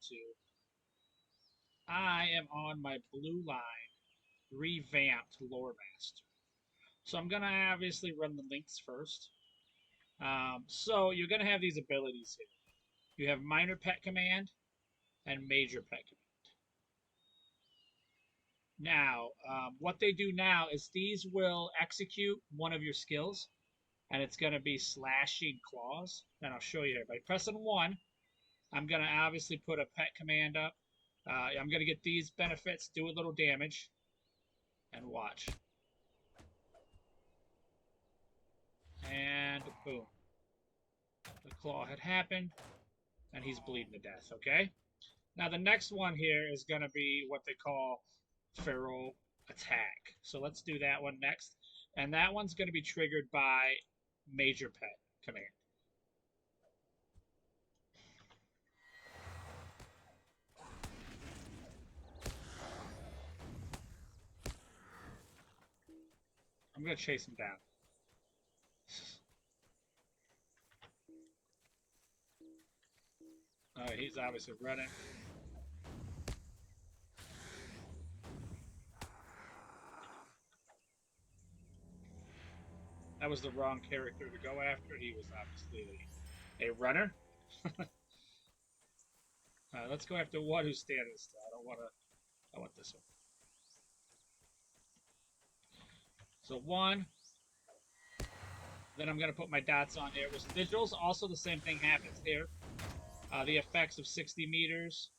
to. I am on my blue line, revamped lore master. So I'm gonna obviously run the links first. So you're gonna have these abilities here. You have minor pet command and major pet command. Now, what they do now is these will execute one of your skills, and it's going to be slashing claws. And I'll show you here. By pressing 1, I'm going to obviously put a pet command up. I'm going to get these benefits, do a little damage, and watch. And boom. The claw had happened, and he's bleeding to death, okay? Now, the next one here is going to be what they call feral attack. So let's do that one next. And that one's going to be triggered by major pet command. I'm going to chase him down. Alright, he's obviously running. That was the wrong character to go after. He was obviously a runner. Let's go after one who's standing still. I want this one. So 1. Then I'm going to put my dots on here. With sigils, also the same thing happens here. The effects of 60 meters.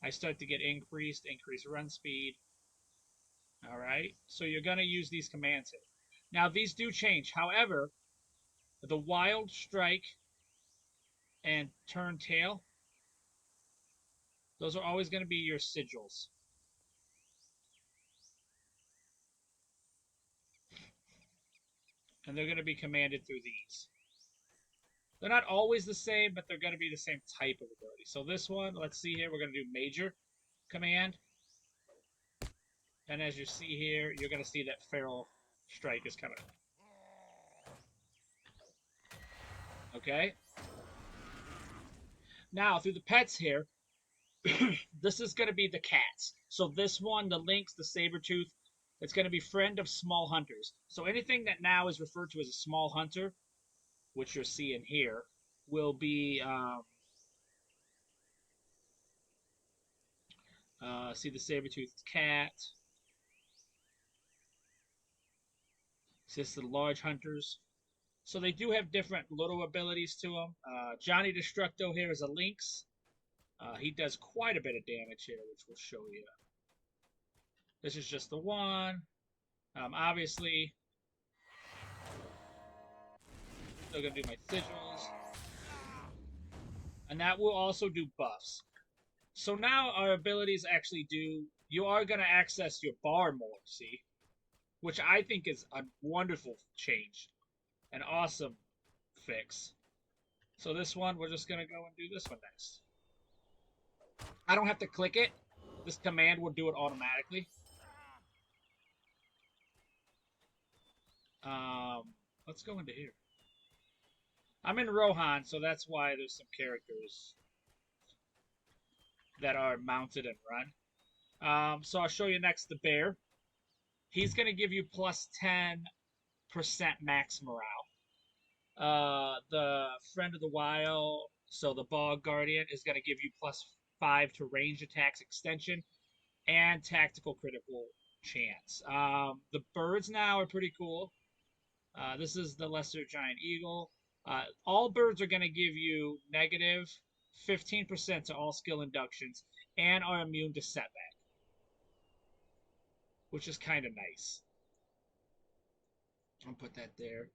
I start to get increased run speed. All right. So you're going to use these commands here. Now, these do change. However, the wild strike and turn tail, those are always going to be your sigils. And they're going to be commanded through these. They're not always the same, but they're going to be the same type of ability. So this one, let's see here, we're going to do major command. And as you see here, you're going to see that feral strike is coming. Okay? Now, through the pets here, this is going to be the cats. So this one, the lynx, the saber-tooth, it's going to be friend of small hunters. So anything that now is referred to as a small hunter, which you're seeing here, will be, see the saber-toothed cat. See, this is the large hunters. So they do have different little abilities to them. Johnny Destructo here is a lynx. He does quite a bit of damage here, which we'll show you. This is just the one. Obviously, still going to do my sigils. And that will also do buffs. So now our abilities actually do... You are going to access your bar more, see? Which I think is a wonderful change. An awesome fix. So this one, we're just going to go and do this one next. I don't have to click it. This command will do it automatically. Let's go into here. I'm in Rohan, so that's why there's some characters that are mounted and run. So I'll show you next the bear. He's going to give you plus 10% max morale. The friend of the wild, so the bog guardian, is going to give you plus 5 to range attacks extension and tactical critical chance. The birds now are pretty cool. This is the lesser giant eagle. All birds are going to give you negative 15% to all skill inductions and are immune to setback, which is kind of nice. I'll put that there.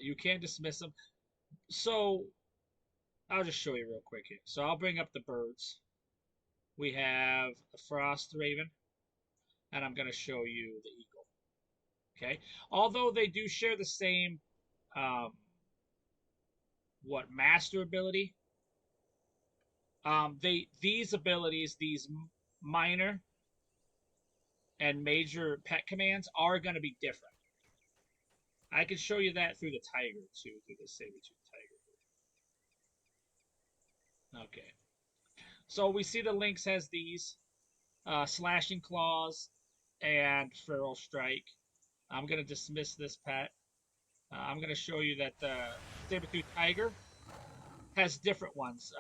You can dismiss them. So I'll just show you real quick here. So I'll bring up the birds. We have the frost raven, and I'm going to show you the eagle. Okay, although they do share the same master ability. These abilities, these minor and major pet commands, are going to be different. I can show you that through the tiger too, through the saber-tooth tiger. Okay. So we see the Lynx has these slashing claws and feral strike. I'm gonna dismiss this pet. I'm gonna show you that the saber-tooth tiger has different ones: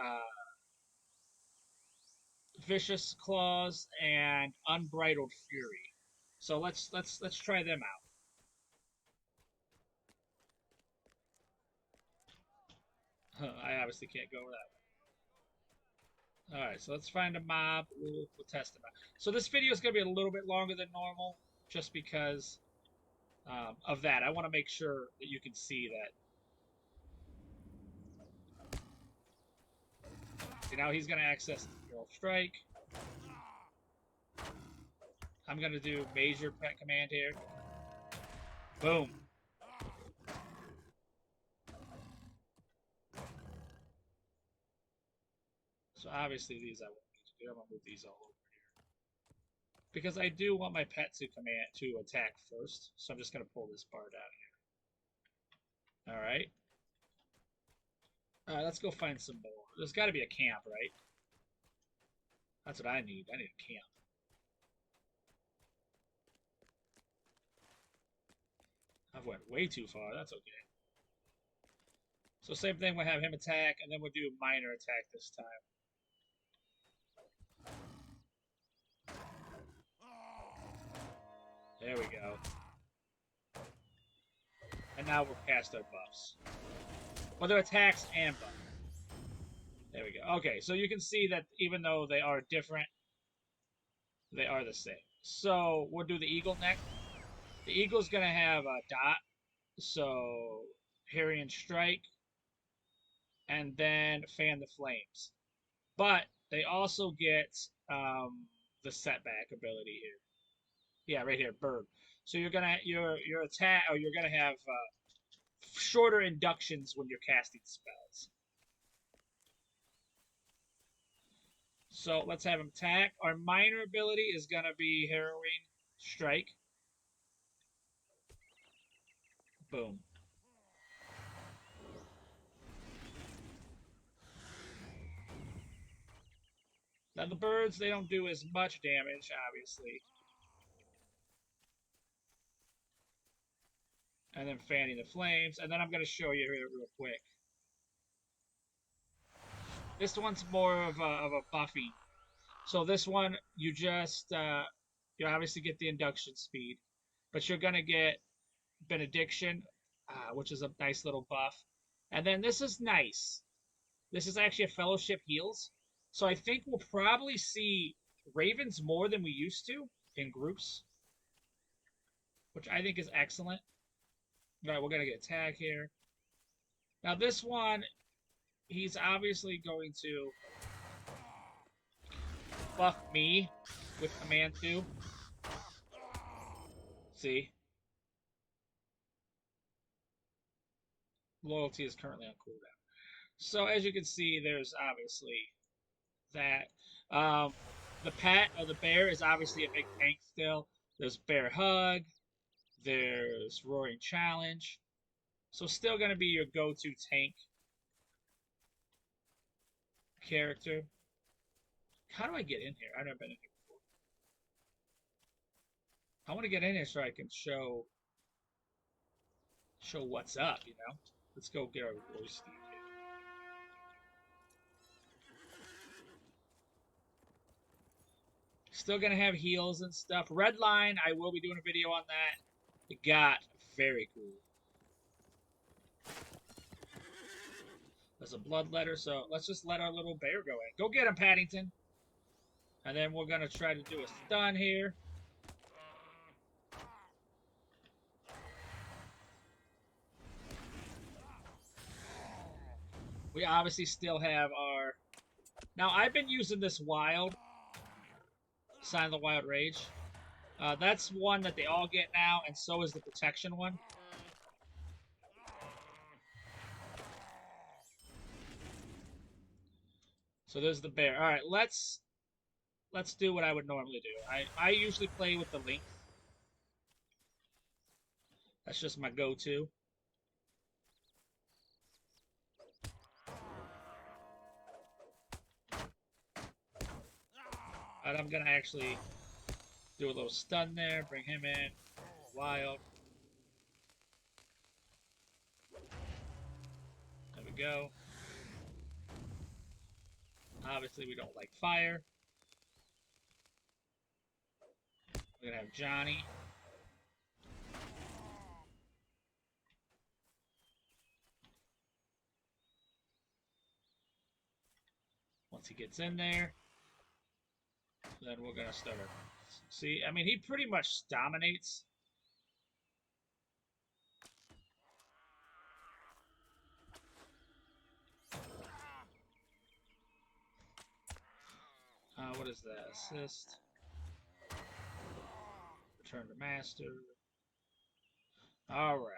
vicious claws and unbridled fury. So let's try them out. I obviously can't go that way. All right, so let's find a mob. We'll test them out. So this video is gonna be a little bit longer than normal, just because of that. I want to make sure that you can see that. See, now he's gonna access the feral strike. I'm gonna do major pet command here. Boom. So obviously these I won't need to do. I'm gonna move these all over here because I do want my pet to attack first. So I'm just gonna pull this part out of here. All right. All right. Let's go find some more. There's got to be a camp, right? That's what I need. I need a camp. I've went way too far. That's okay. So same thing. We'll have him attack, and then we'll do minor attack this time. There we go. And now we're past our buffs. Well, they're attacks and buffs. There we go. Okay, so you can see that even though they are different, they are the same. So we'll do the eagle next. The eagle's going to have a dot. So Harrian Strike. And then Fan the Flames. But they also get the setback ability here. Yeah, right here, bird. So you're gonna your attack, or you're gonna have shorter inductions when you're casting spells. So let's have him attack. Our minor ability is gonna be Harrowing Strike. Boom. Now the birds, they don't do as much damage, obviously. And then Fanning the Flames, and then I'm gonna show you here real quick. This one's more of a buffing. So this one, you just you obviously get the induction speed, but you're gonna get Benediction, which is a nice little buff, and then this is nice. This is actually a Fellowship heals, so I think we'll probably see Ravens more than we used to in groups, which I think is excellent. All right, we're gonna get attack here. Now this one, he's obviously going to buff me with command 2. See? Loyalty is currently on cooldown. So as you can see, there's obviously that. The pet or the bear is obviously a big tank still. There's Bear Hug. There's Roaring Challenge. So still going to be your go-to tank character. How do I get in here? I've never been in here before. I want to get in here so I can show what's up, you know? Let's go get our voice Steve here. Still gonna have heals and stuff. Red Line, I will be doing a video on that. It got very cool. There's a bloodletter, so let's just let our little bear go in. Go get him, Paddington. And then we're gonna try to do a stun here. We obviously still have our... Now, I've been using this wild. Sign of the Wild Rage. That's one that they all get now, and so is the protection one. So there's the bear. All right, let's do what I would normally do. I usually play with the Lynx. That's just my go-to. And I'm gonna actually do a little stun there, bring him in. Wild. There we go. Obviously, we don't like fire. We're gonna have Johnny. Once he gets in there, then we're gonna start. See, I mean, he pretty much dominates. What is that? Assist. Return to master. All right.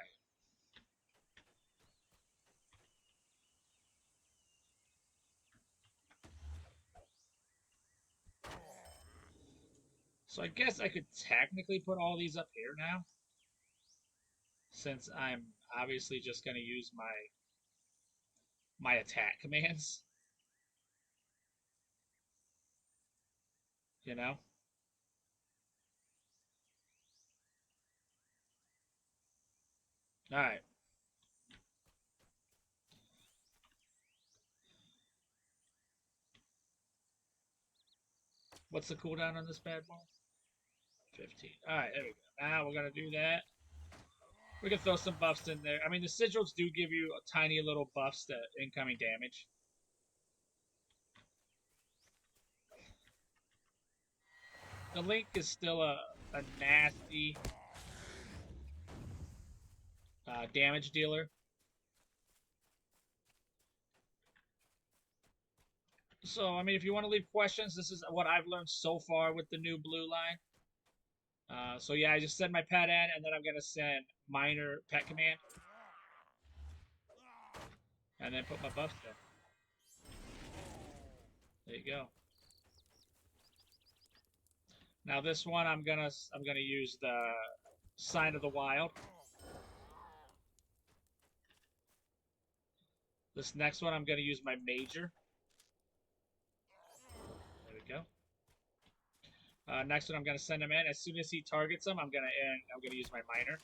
So I guess I could technically put all these up here now, since I'm obviously just going to use my attack commands. You know? All right. What's the cooldown on this bad boy? 15. All right, there we go. Now we're going to do that. We can throw some buffs in there. I mean, the sigils do give you a tiny little buffs to incoming damage. The Link is still a nasty damage dealer. So, I mean, if you want to leave questions, this is what I've learned so far with the new blue line. So yeah, I just send my pet in, and then I'm gonna send minor pet command, and then put my buffs in. There you go. Now this one, I'm gonna use the Sign of the Wild. This next one, I'm gonna use my major. There we go. Next one, I'm gonna send him in. As soon as he targets him, I'm gonna use my minor.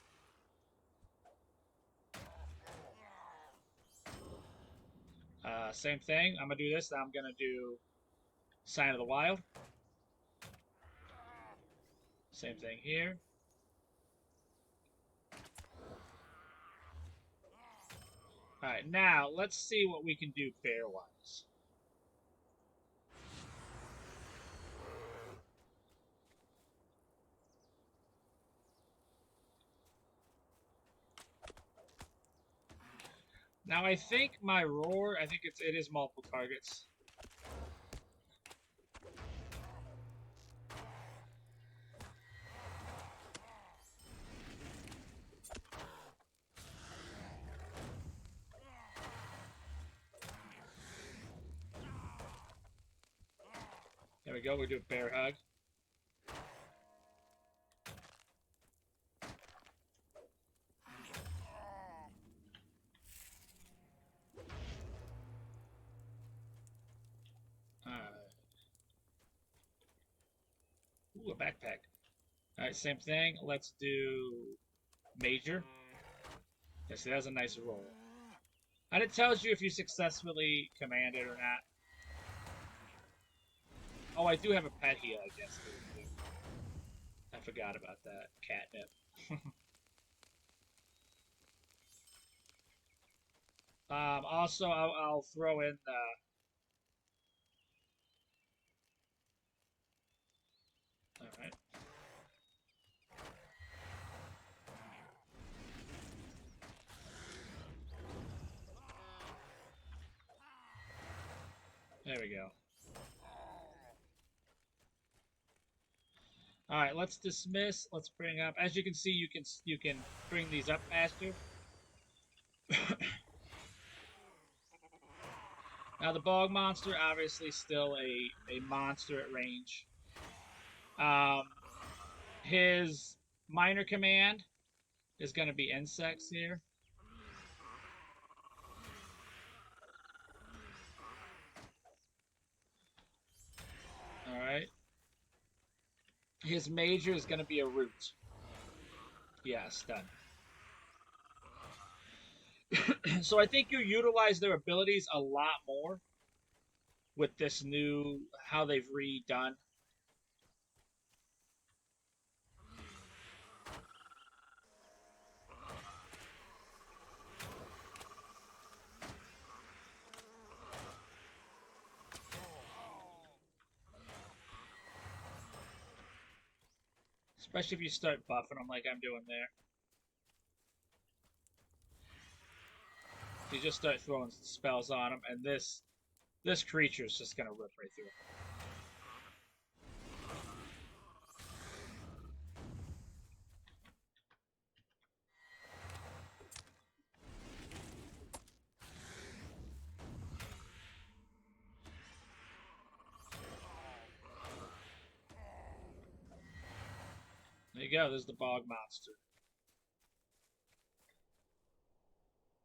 Same thing. I'm gonna do this. I'm gonna do Sign of the Wild. Same thing here. Alright, now let's see what we can do bear-wise. Now I think my roar, I think it is multiple targets. There we go, we do a bear hug. Ooh, a backpack. Alright, same thing. Let's do major. Yeah, see, that was a nice roll. And it tells you if you successfully command it or not. Oh, I do have a pet heal, I guess. I forgot about that. Catnip. Also, I'll throw in the... Alright. There we go. All right, let's dismiss. Let's bring up. As you can see, you can bring these up faster. Now the bog monster, obviously, still a monster at range. His minor command is going to be insects here. All right. His major is going to be a root. Yes, done. So I think you utilize their abilities a lot more with this new, how they've redone. Especially if you start buffing them like I'm doing there. You just start throwing spells on them, and this creature is just gonna rip right through. There you go. There's the bog monster.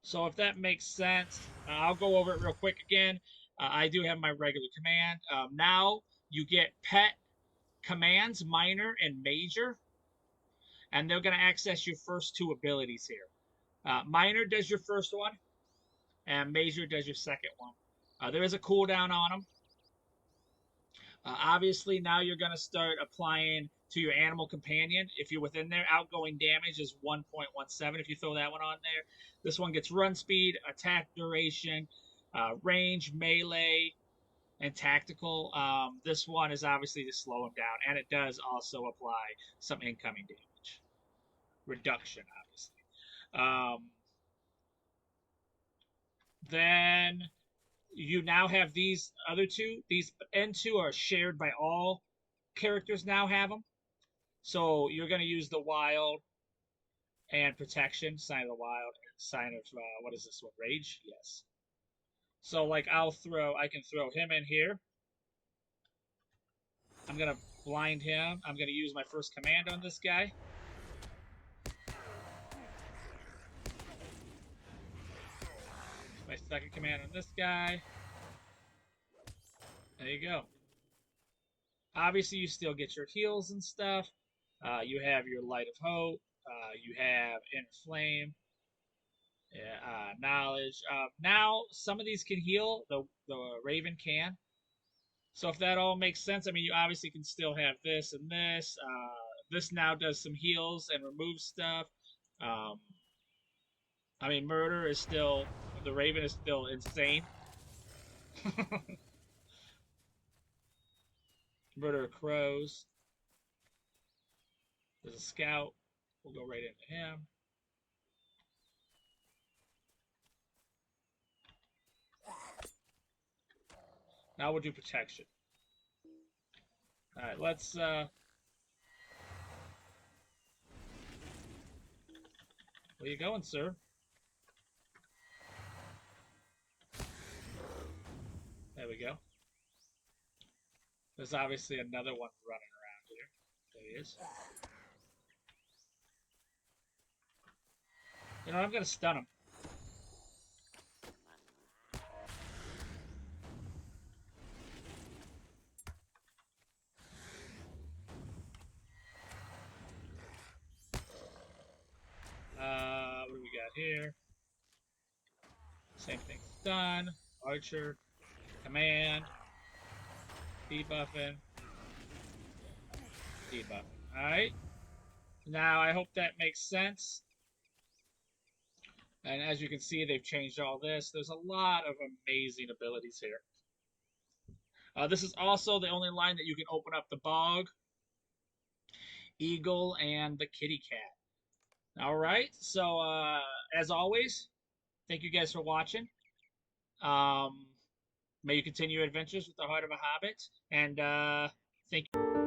So if that makes sense, I'll go over it real quick again. I do have my regular command. Now you get pet commands, minor and major, and they're going to access your first two abilities here. Minor does your first one, and major does your second one. There is a cooldown on them. Obviously, now you're going to start applying to your animal companion. If you're within there, outgoing damage is 1.17 if you throw that one on there. This one gets run speed, attack duration, range, melee, and tactical. This one is obviously to slow him down, and it does also apply some incoming damage. Reduction, obviously. Then you now have these other two. These N2 are shared by all characters now have them. So you're going to use the wild and protection, sign of the wild, sign of, what is this one, rage? Yes. So like I can throw him in here. I'm going to blind him. I'm going to use my first command on this guy. My second command on this guy. There you go. Obviously, you still get your heals and stuff. You have your Light of Hope. You have Inner Flame. Yeah, knowledge. Now, some of these can heal. The Raven can. So if that all makes sense, I mean, you obviously can still have this and this. This now does some heals and removes stuff. I mean, murder is still, the Raven is still insane. Murder of crows. There's a scout. We'll go right into him. Now we'll do protection. Alright, let's where you going, sir? There we go. There's obviously another one running around here. There he is. You know, I'm gonna stun him. What do we got here? Same thing. Stun, archer, command, debuffing, debuffing. Alright. Now, I hope that makes sense. And as you can see, they've changed all this. There's a lot of amazing abilities here. This is also the only line that you can open up the bog, eagle, and the kitty cat. All right. So, as always, thank you guys for watching. May you continue your adventures with the Heart of a Hobbit. And thank you.